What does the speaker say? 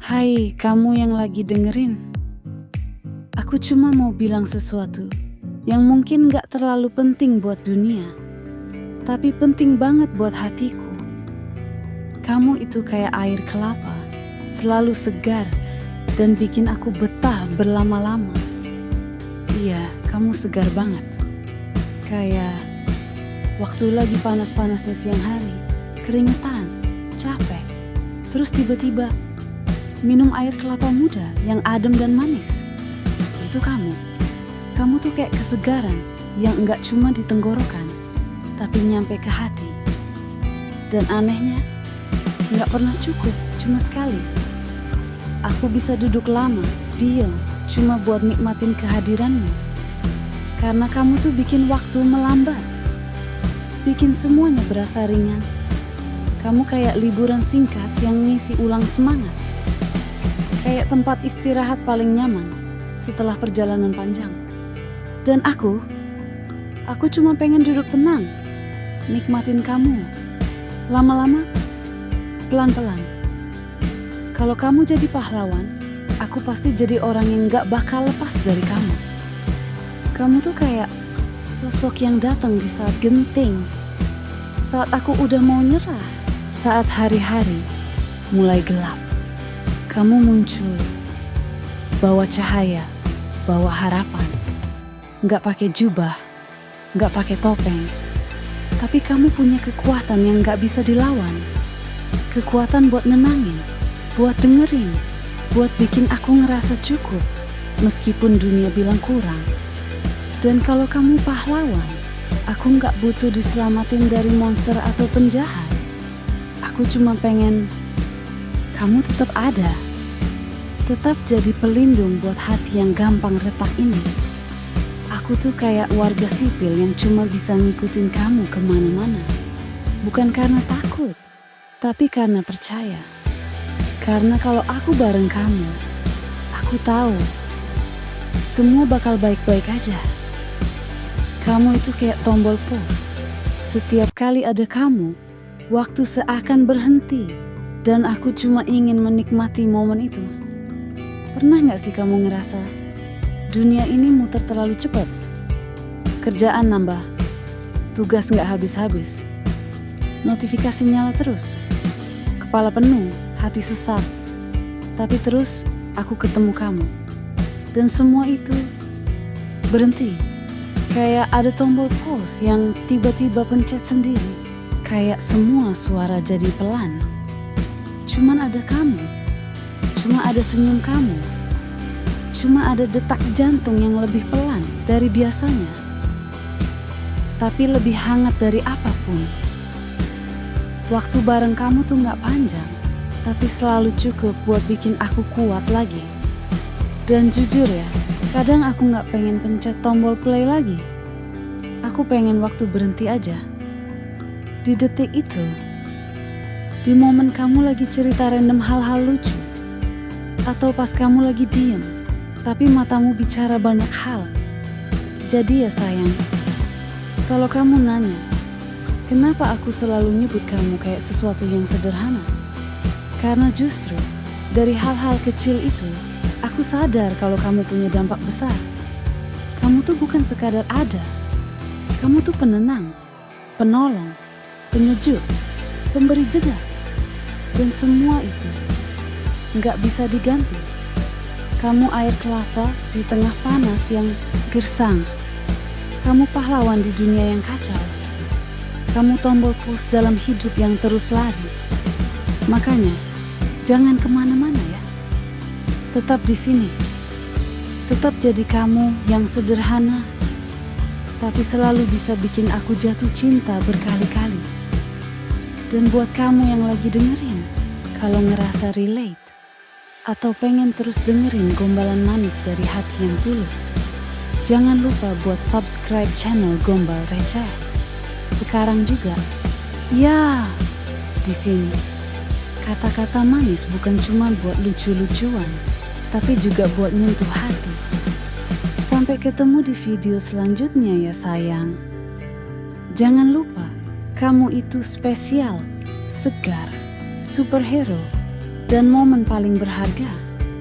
Hai, kamu yang lagi dengerin. Aku cuma mau bilang sesuatu yang mungkin gak terlalu penting buat dunia, tapi penting banget buat hatiku. Kamu itu kayak air kelapa, selalu segar dan bikin aku betah berlama-lama. Iya, kamu segar banget. Kayak waktu lagi panas-panasnya siang hari, keringetan, capek, terus tiba-tiba minum air kelapa muda yang adem dan manis. Itu kamu. Kamu tuh kayak kesegaran yang enggak cuma di tenggorokan, tapi nyampe ke hati. Dan anehnya, enggak pernah cukup, cuma sekali. Aku bisa duduk lama, diam, cuma buat nikmatin kehadiranmu. Karena kamu tuh bikin waktu melambat. Bikin semuanya berasa ringan. Kamu kayak liburan singkat yang ngisi ulang semangat. Kayak tempat istirahat paling nyaman setelah perjalanan panjang. Dan aku cuma pengen duduk tenang, nikmatin kamu. Lama-lama, pelan-pelan. Kalau kamu jadi pahlawan, aku pasti jadi orang yang gak bakal lepas dari kamu. Kamu tuh kayak sosok yang datang di saat genting, saat aku udah mau nyerah, saat hari-hari mulai gelap. Kamu muncul, bawa cahaya, bawa harapan. Gak pakai jubah, gak pakai topeng. Tapi kamu punya kekuatan yang gak bisa dilawan. Kekuatan buat nenangin, buat dengerin, buat bikin aku ngerasa cukup, meskipun dunia bilang kurang. Dan kalau kamu pahlawan, aku gak butuh diselamatin dari monster atau penjahat. Aku cuma pengen kamu tetap ada, tetap jadi pelindung buat hati yang gampang retak ini. Aku tuh kayak warga sipil yang cuma bisa ngikutin kamu kemana-mana. Bukan karena takut, tapi karena percaya. Karena kalau aku bareng kamu, aku tahu semua bakal baik-baik aja. Kamu itu kayak tombol pause. Setiap kali ada kamu, waktu seakan berhenti. Dan aku cuma ingin menikmati momen itu. Pernah gak sih kamu ngerasa dunia ini muter terlalu cepat? Kerjaan nambah, tugas gak habis-habis, notifikasi nyala terus, kepala penuh, hati sesak. Tapi terus aku ketemu kamu. Dan semua itu berhenti. Kayak ada tombol pause yang tiba-tiba pencet sendiri. Kayak semua suara jadi pelan. Cuman ada kamu, cuma ada senyum kamu, cuma ada detak jantung yang lebih pelan dari biasanya, tapi lebih hangat dari apapun. Waktu bareng kamu tuh gak panjang, tapi selalu cukup buat bikin aku kuat lagi. Dan jujur ya, kadang aku gak pengen pencet tombol play lagi. Aku pengen waktu berhenti aja. Di detik itu, di momen kamu lagi cerita random hal-hal lucu. Atau pas kamu lagi diem, tapi matamu bicara banyak hal. Jadi ya sayang, kalau kamu nanya, kenapa aku selalu nyebut kamu kayak sesuatu yang sederhana? Karena justru dari hal-hal kecil itu, aku sadar kalau kamu punya dampak besar. Kamu tuh bukan sekadar ada. Kamu tuh penenang, penolong, penyejuk, pemberi jeda. Dan semua itu gak bisa diganti. Kamu air kelapa di tengah panas yang gersang. Kamu pahlawan di dunia yang kacau. Kamu tombol pause dalam hidup yang terus lari. Makanya, jangan kemana-mana ya. Tetap di sini. Tetap jadi kamu yang sederhana, tapi selalu bisa bikin aku jatuh cinta berkali-kali. Dan buat kamu yang lagi dengerin, kalau ngerasa relate atau pengen terus dengerin gombalan manis dari hati yang tulus, jangan lupa buat subscribe channel Gombal Receh. Sekarang juga, ya, di sini kata-kata manis bukan cuma buat lucu-lucuan, tapi juga buat nyentuh hati. Sampai ketemu di video selanjutnya ya sayang. Jangan lupa, kamu itu spesial, segar, superhero, dan momen paling berharga.